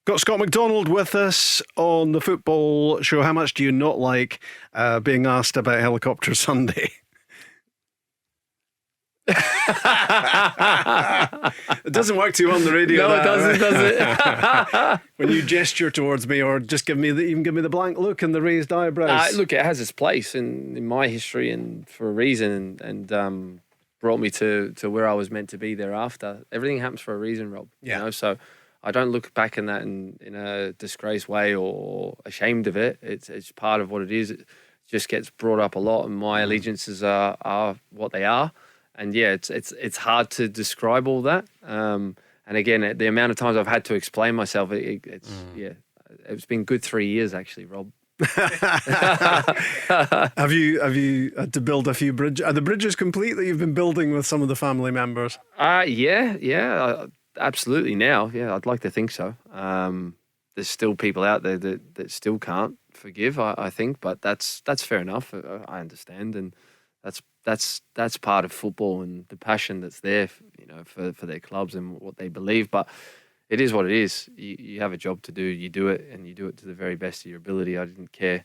Got Scott McDonald with us on the football show. How much do you not like being asked about Helicopter Sunday? It doesn't work too on the radio. No, it doesn't, does it? When you gesture towards me, or just give me the blank look and the raised eyebrows. Look, it has its place in my history, and for a reason, and brought me to where I was meant to be thereafter. Everything happens for a reason, Rob. Yeah. You know, so I don't look back in that in a disgraced way or ashamed of it. It's part of what it is. It just gets brought up a lot, and my allegiances are what they are. And yeah, it's hard to describe all that. And again, the amount of times I've had to explain myself, it's been good 3 years actually, Rob. Have you had to build a few bridges? Are the bridges complete that you've been building with some of the family members? Yeah, absolutely. Now, yeah, I'd like to think so. There's still people out there that still can't forgive, I think, but that's fair enough. I understand, and that's part of football and the passion that's there, for their clubs and what they believe. But it is what it is. You have a job to do. You do it, and you do it to the very best of your ability. I didn't care.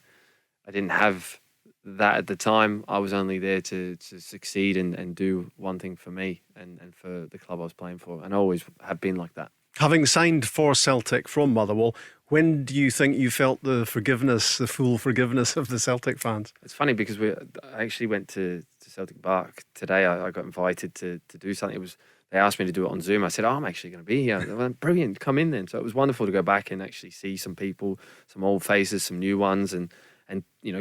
I didn't have that at the time. I was only there to succeed and do one thing for me and for the club I was playing for, and I always have been like that. Having signed for Celtic from Motherwell, when do you think you felt the full forgiveness of the Celtic fans? It's funny because I actually went to Celtic Park today. I got invited to do something. They asked me to do it on Zoom. I said, I'm actually going to be here. They went, brilliant, come in then. So it was wonderful to go back and actually see some people, some old faces, some new ones, and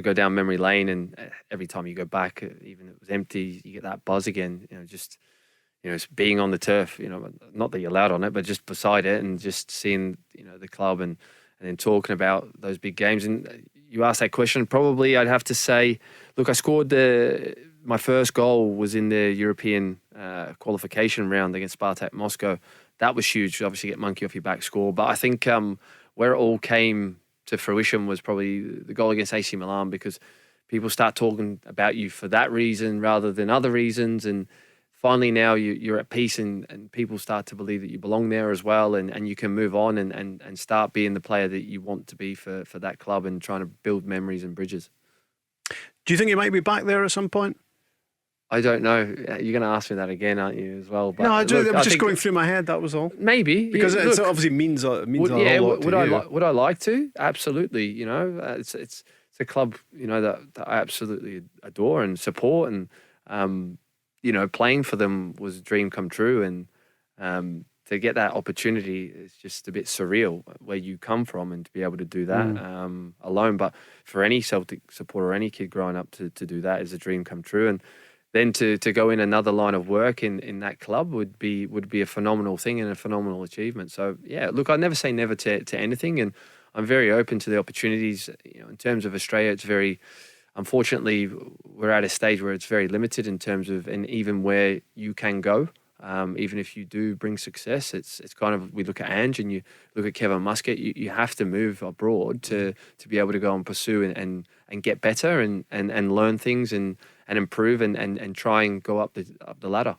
go down memory lane. And every time you go back, even if it was empty, you get that buzz again. It's being on the turf, not that you're allowed on it, but just beside it and just seeing, the club and then talking about those big games. And you asked that question, probably I'd have to say, look, I scored my first goal was in the European qualification round against Spartak Moscow. That was huge. Obviously, get monkey off your back score. But I think where it all came to fruition was probably the goal against AC Milan, because people start talking about you for that reason rather than other reasons. And finally now you're at peace and people start to believe that you belong there as well, and you can move on and start being the player that you want to be for that club and trying to build memories and bridges. Do you think you might be back there at some point? I don't know. You're going to ask me that again, aren't you, as well? But no, it was just going through my head, that was all. Maybe. Because it obviously means a lot to you. Would I like to? Absolutely. It's a club, that I absolutely adore and support, and playing for them was a dream come true, and to get that opportunity is just a bit surreal where you come from, and to be able to do that alone. But for any Celtic supporter or any kid growing up to do that is a dream come true. And then to go in another line of work in that club would be a phenomenal thing and a phenomenal achievement. So yeah, look, I never say never to anything, and I'm very open to the opportunities. In terms of Australia, it's very, unfortunately, we're at a stage where it's very limited in terms of, and even where you can go. Even if you do bring success, it's kind of, we look at Ange and you look at Kevin Muscat, you have to move abroad to be able to go and pursue and get better and learn things and improve and try and go up the ladder.